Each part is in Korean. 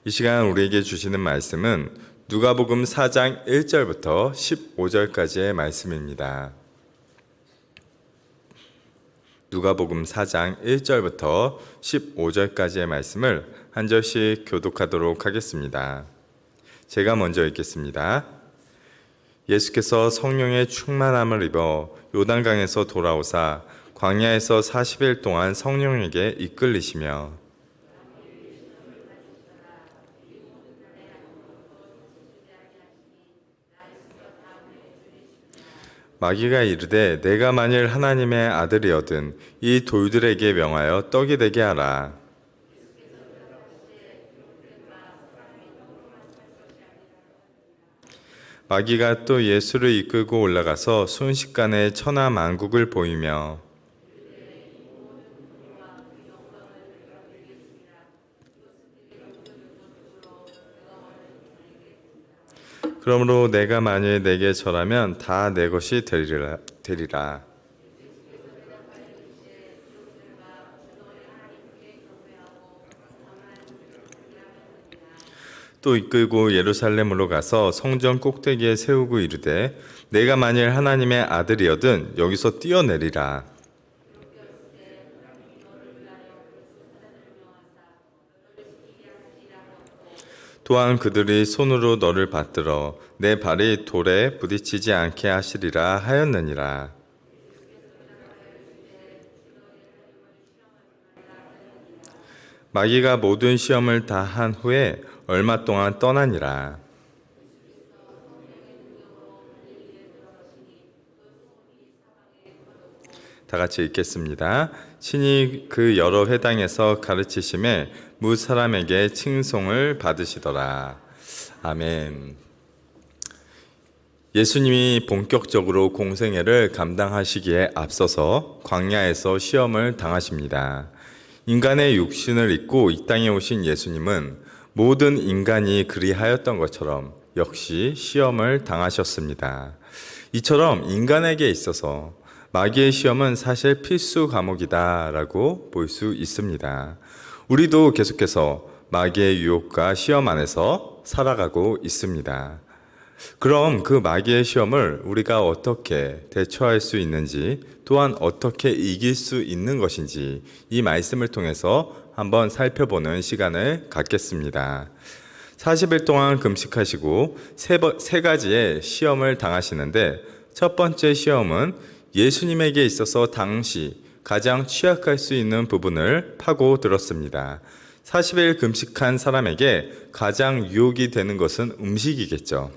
이 시간 우리에게 주시는 말씀은 누가복음 4장 1절부터 15절까지의 말씀입니다. 누가복음 4장 1절부터 15절까지의 말씀을 한 절씩 교독하도록 하겠습니다. 제가 먼저 읽겠습니다. 예수께서 성령의 충만함을 입어 요단강에서 돌아오사 광야에서 40일 동안 성령에게 이끌리시며 마귀가 이르되 내가 만일 하나님의 아들이거든 이 돌들에게 명하여 떡이 되게 하라. 마귀가 또 예수를 이끌고 올라가서 순식간에 천하 만국을 보이며 그러므로 내가 만일 내게 절하면 다 내 것이 되리라. 또 이끌고 예루살렘으로 가서 성전 꼭대기에 세우고 이르되 내가 만일 하나님의 아들이거든 여기서 뛰어내리라. 또한 그들이 손으로 너를 받들어 내 발이 돌에 부딪히지 않게 하시리라 하였느니라. 마귀가 모든 시험을 다 한 후에 얼마 동안 떠나니라. 다 같이 읽겠습니다. 친히 그 여러 회당에서 가르치심에 무 사람에게 칭송을 받으시더라. 아멘. 예수님이 본격적으로 공생애를 감당하시기에 앞서서 광야에서 시험을 당하십니다. 인간의 육신을 입고 이 땅에 오신 예수님은 모든 인간이 그리하였던 것처럼 역시 시험을 당하셨습니다. 이처럼 인간에게 있어서 마귀의 시험은 사실 필수 과목이다라고 볼 수 있습니다. 우리도 계속해서 마귀의 유혹과 시험 안에서 살아가고 있습니다. 그럼 그 마귀의 시험을 우리가 어떻게 대처할 수 있는지, 또한 어떻게 이길 수 있는 것인지 이 말씀을 통해서 한번 살펴보는 시간을 갖겠습니다. 40일 동안 금식하시고 세 가지의 시험을 당하시는데 첫 번째 시험은 예수님에게 있어서 당시 가장 취약할 수 있는 부분을 파고들었습니다. 40일 금식한 사람에게 가장 유혹이 되는 것은 음식이겠죠.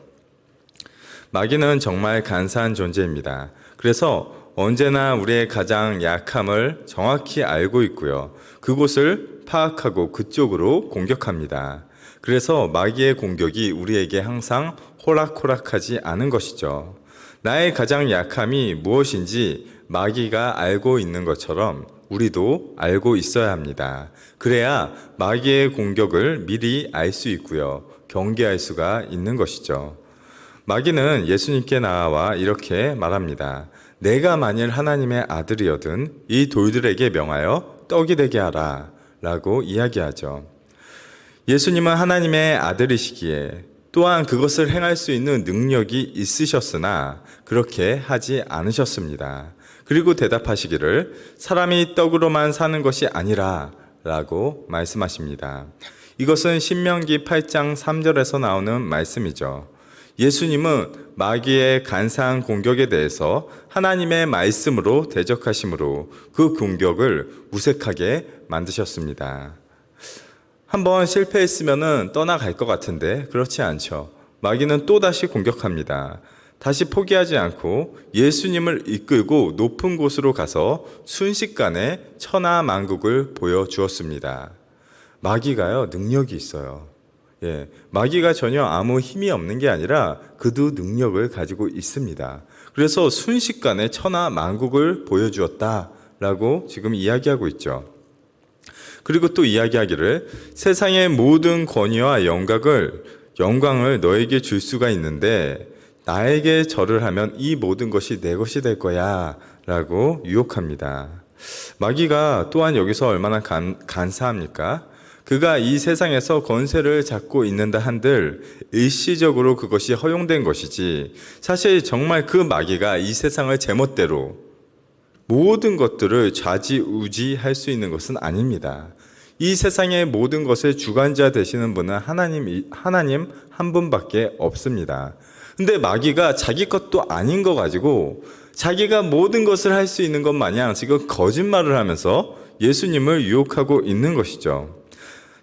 마귀는 정말 간사한 존재입니다. 그래서 언제나 우리의 가장 약함을 정확히 알고 있고요. 그곳을 파악하고 그쪽으로 공격합니다. 그래서 마귀의 공격이 우리에게 항상 호락호락하지 않은 것이죠. 나의 가장 약함이 무엇인지 마귀가 알고 있는 것처럼 우리도 알고 있어야 합니다. 그래야 마귀의 공격을 미리 알 수 있고요. 경계할 수가 있는 것이죠. 마귀는 예수님께 나와 이렇게 말합니다. 내가 만일 하나님의 아들이거든 이 돌들에게 명하여 떡이 되게 하라 라고 이야기하죠. 예수님은 하나님의 아들이시기에 또한 그것을 행할 수 있는 능력이 있으셨으나 그렇게 하지 않으셨습니다. 그리고 대답하시기를 사람이 떡으로만 사는 것이 아니라 라고 말씀하십니다. 이것은 신명기 8장 3절에서 나오는 말씀이죠. 예수님은 마귀의 간사한 공격에 대해서 하나님의 말씀으로 대적하심으로 그 공격을 무색하게 만드셨습니다. 한번 실패했으면 떠나갈 것 같은데 그렇지 않죠. 마귀는 또다시 공격합니다. 다시 포기하지 않고 예수님을 이끌고 높은 곳으로 가서 순식간에 천하 만국을 보여주었습니다. 마귀가요, 능력이 있어요. 마귀가 전혀 아무 힘이 없는 게 아니라 그도 능력을 가지고 있습니다. 그래서 순식간에 천하 만국을 보여주었다라고 지금 이야기하고 있죠. 그리고 또 이야기하기를 세상의 모든 권위와 영광을 너에게 줄 수가 있는데 나에게 절을 하면 이 모든 것이 내 것이 될 거야 라고 유혹합니다. 마귀가 또한 여기서 얼마나 간사합니까? 그가 이 세상에서 권세를 잡고 있는다 한들 일시적으로 그것이 허용된 것이지, 사실 정말 그 마귀가 이 세상을 제멋대로 모든 것들을 좌지우지할 수 있는 것은 아닙니다. 이 세상의 모든 것의 주관자 되시는 분은 하나님 한 분밖에 없습니다. 근데 마귀가 자기 것도 아닌 거 가지고 자기가 모든 것을 할 수 있는 것 마냥 지금 거짓말을 하면서 예수님을 유혹하고 있는 것이죠.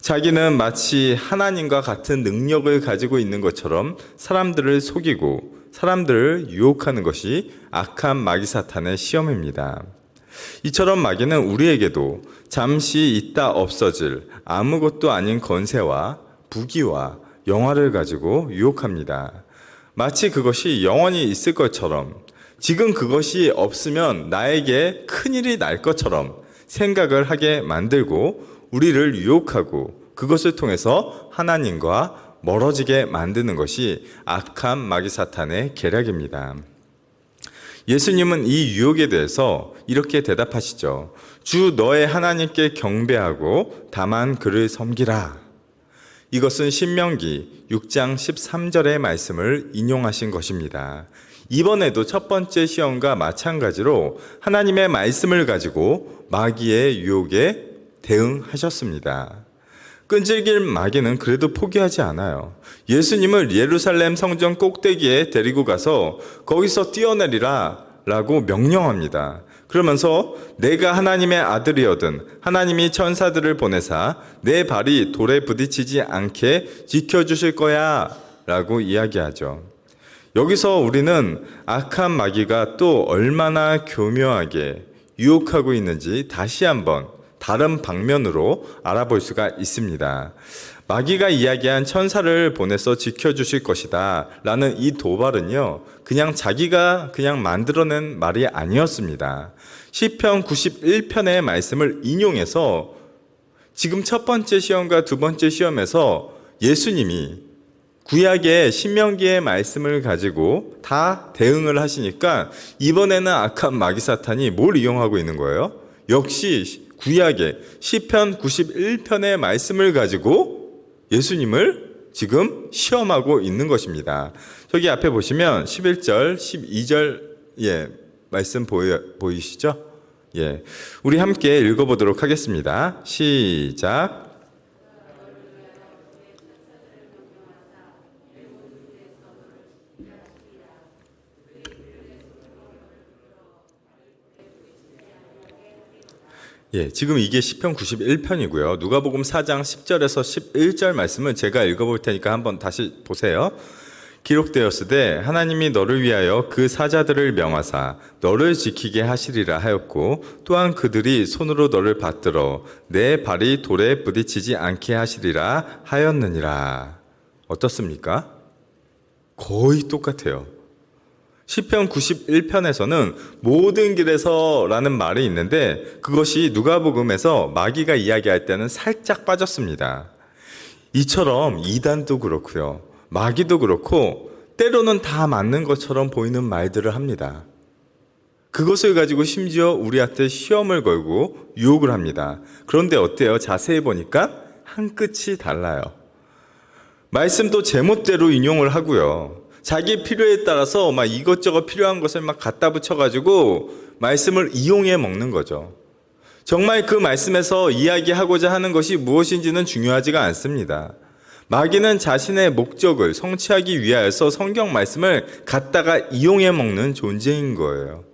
자기는 마치 하나님과 같은 능력을 가지고 있는 것처럼 사람들을 속이고 사람들을 유혹하는 것이 악한 마귀 사탄의 시험입니다. 이처럼 마귀는 우리에게도 잠시 있다 없어질 아무것도 아닌 권세와 부귀와 영화를 가지고 유혹합니다. 마치 그것이 영원히 있을 것처럼, 지금 그것이 없으면 나에게 큰일이 날 것처럼 생각을 하게 만들고 우리를 유혹하고 그것을 통해서 하나님과 멀어지게 만드는 것이 악한 마귀 사탄의 계략입니다. 예수님은 이 유혹에 대해서 이렇게 대답하시죠. 주 너의 하나님께 경배하고 다만 그를 섬기라. 이것은 신명기 6장 13절의 말씀을 인용하신 것입니다. 이번에도 첫 번째 시험과 마찬가지로 하나님의 말씀을 가지고 마귀의 유혹에 대응하셨습니다. 끈질긴 마귀는 그래도 포기하지 않아요. 예수님을 예루살렘 성전 꼭대기에 데리고 가서 거기서 뛰어내리라 라고 명령합니다. 그러면서 내가 하나님의 아들이거든 하나님이 천사들을 보내사 내 발이 돌에 부딪히지 않게 지켜주실 거야 라고 이야기하죠. 여기서 우리는 악한 마귀가 또 얼마나 교묘하게 유혹하고 있는지 다시 한번 다른 방면으로 알아볼 수가 있습니다. 마귀가 이야기한 천사를 보내서 지켜주실 것이다 라는 이 도발은요, 그냥 자기가 그냥 만들어낸 말이 아니었습니다. 시편 91편의 말씀을 인용해서 지금 첫 번째 시험과 두 번째 시험에서 예수님이 구약의 신명기의 말씀을 가지고 다 대응을 하시니까 이번에는 악한 마귀 사탄이 뭘 이용하고 있는 거예요? 역시 구약의 시편 91편의 말씀을 가지고 예수님을 지금 시험하고 있는 것입니다. 저기 앞에 보시면 11절, 12절 말씀 보이시죠? 우리 함께 읽어보도록 하겠습니다. 시작. 지금 이게 시편 91편이고요. 누가복음 4장 10절에서 11절 말씀을 제가 읽어볼 테니까 한번 다시 보세요. 기록되었으되 하나님이 너를 위하여 그 사자들을 명하사 너를 지키게 하시리라 하였고 또한 그들이 손으로 너를 받들어 내 발이 돌에 부딪히지 않게 하시리라 하였느니라. 어떻습니까? 거의 똑같아요. 시편 91편에서는 모든 길에서 라는 말이 있는데 그것이 누가복음에서 마귀가 이야기할 때는 살짝 빠졌습니다. 이처럼 이단도 그렇고요. 마귀도 그렇고 때로는 다 맞는 것처럼 보이는 말들을 합니다. 그것을 가지고 심지어 우리한테 시험을 걸고 유혹을 합니다. 그런데 어때요? 자세히 보니까 한 끝이 달라요. 말씀도 제멋대로 인용을 하고요. 자기 필요에 따라서 막 이것저것 필요한 것을 막 갖다 붙여가지고 말씀을 이용해 먹는 거죠. 정말 그 말씀에서 이야기하고자 하는 것이 무엇인지는 중요하지가 않습니다. 마귀는 자신의 목적을 성취하기 위하여서 성경 말씀을 갖다가 이용해 먹는 존재인 거예요.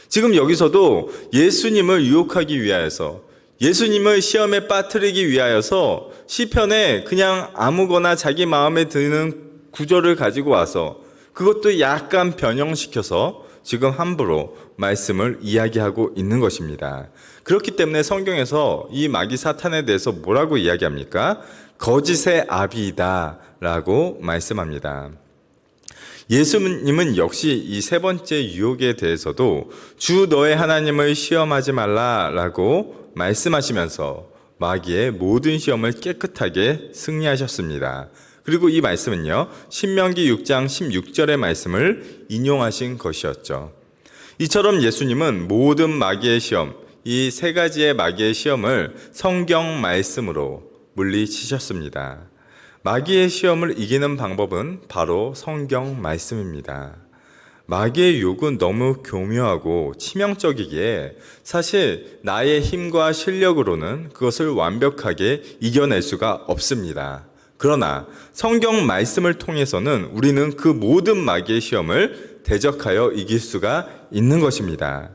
지금 여기서도 예수님을 유혹하기 위하여서, 예수님을 시험에 빠뜨리기 위하여서 시편에 그냥 아무거나 자기 마음에 드는 구절을 가지고 와서 그것도 약간 변형시켜서 지금 함부로 말씀을 이야기하고 있는 것입니다. 그렇기 때문에 성경에서 이 마귀 사탄에 대해서 뭐라고 이야기합니까? 거짓의 아비이다 라고 말씀합니다. 예수님은 역시 이 세 번째 유혹에 대해서도 주 너의 하나님을 시험하지 말라 라고 말씀하시면서 마귀의 모든 시험을 깨끗하게 승리하셨습니다. 그리고 이 말씀은요, 신명기 6장 16절의 말씀을 인용하신 것이었죠. 이처럼 예수님은 모든 마귀의 시험, 이 세 가지의 마귀의 시험을 성경 말씀으로 물리치셨습니다. 마귀의 시험을 이기는 방법은 바로 성경 말씀입니다. 마귀의 유혹은 너무 교묘하고 치명적이기에 사실 나의 힘과 실력으로는 그것을 완벽하게 이겨낼 수가 없습니다. 그러나 성경 말씀을 통해서는 우리는 그 모든 마귀의 시험을 대적하여 이길 수가 있는 것입니다.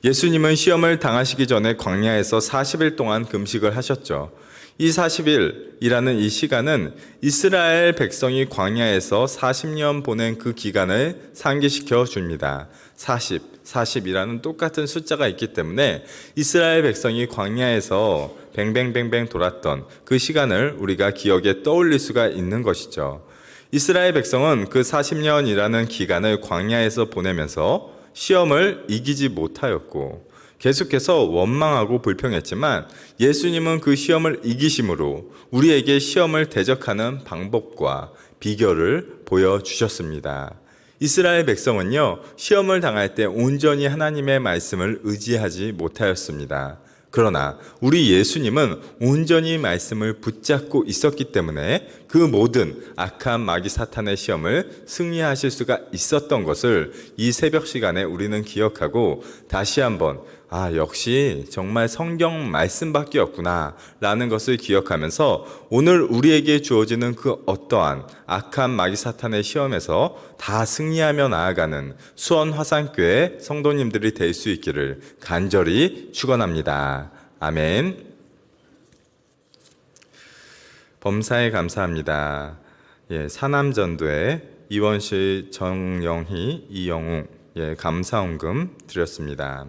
예수님은 시험을 당하시기 전에 광야에서 40일 동안 금식을 하셨죠. 이 40일이라는 이 시간은 이스라엘 백성이 광야에서 40년 보낸 그 기간을 상기시켜 줍니다. 40이라는 똑같은 숫자가 있기 때문에 이스라엘 백성이 광야에서 뱅뱅뱅뱅 돌았던 그 시간을 우리가 기억에 떠올릴 수가 있는 것이죠. 이스라엘 백성은 그 40년이라는 기간을 광야에서 보내면서 시험을 이기지 못하였고 계속해서 원망하고 불평했지만 예수님은 그 시험을 이기심으로 우리에게 시험을 대적하는 방법과 비결을 보여주셨습니다. 이스라엘 백성은요, 시험을 당할 때 온전히 하나님의 말씀을 의지하지 못하였습니다. 그러나 우리 예수님은 온전히 말씀을 붙잡고 있었기 때문에 그 모든 악한 마귀 사탄의 시험을 승리하실 수가 있었던 것을 이 새벽 시간에 우리는 기억하고 다시 한번 역시 정말 성경 말씀밖에 없구나 라는 것을 기억하면서 오늘 우리에게 주어지는 그 어떠한 악한 마귀 사탄의 시험에서 다 승리하며 나아가는 수원 화산교회 성도님들이 될 수 있기를 간절히 축원합니다. 아멘. 범사에 감사합니다. 사남전도회 이원실, 정영희, 이영웅 감사원금 드렸습니다.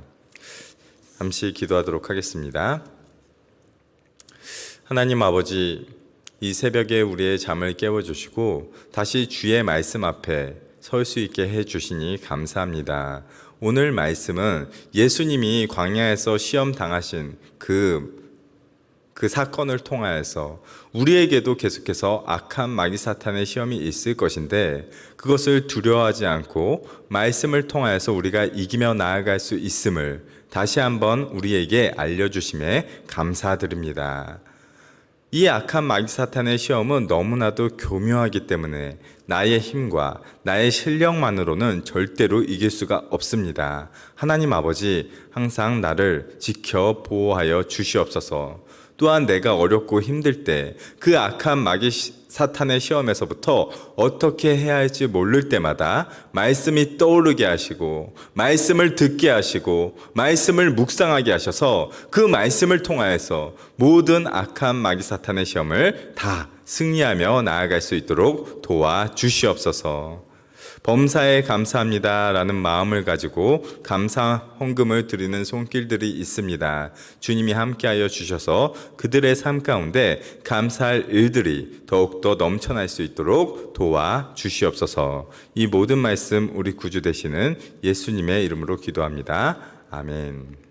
잠시 기도하도록 하겠습니다. 하나님 아버지, 이 새벽에 우리의 잠을 깨워주시고 다시 주의 말씀 앞에 설 수 있게 해주시니 감사합니다. 오늘 말씀은 예수님이 광야에서 시험 당하신 그 사건을 통하여서 우리에게도 계속해서 악한 마귀 사탄의 시험이 있을 것인데 그것을 두려워하지 않고 말씀을 통하여서 우리가 이기며 나아갈 수 있음을 다시 한번 우리에게 알려주심에 감사드립니다. 이 악한 마귀 사탄의 시험은 너무나도 교묘하기 때문에 나의 힘과 나의 실력만으로는 절대로 이길 수가 없습니다. 하나님 아버지, 항상 나를 지켜 보호하여 주시옵소서. 또한 내가 어렵고 힘들 때 그 악한 마귀 사탄의 시험에서부터 어떻게 해야 할지 모를 때마다 말씀이 떠오르게 하시고 말씀을 듣게 하시고 말씀을 묵상하게 하셔서 그 말씀을 통하여서 모든 악한 마귀 사탄의 시험을 다 승리하며 나아갈 수 있도록 도와주시옵소서. 범사에 감사합니다 라는 마음을 가지고 감사 헌금을 드리는 손길들이 있습니다. 주님이 함께하여 주셔서 그들의 삶 가운데 감사할 일들이 더욱더 넘쳐날 수 있도록 도와주시옵소서. 이 모든 말씀 우리 구주 되시는 예수님의 이름으로 기도합니다. 아멘.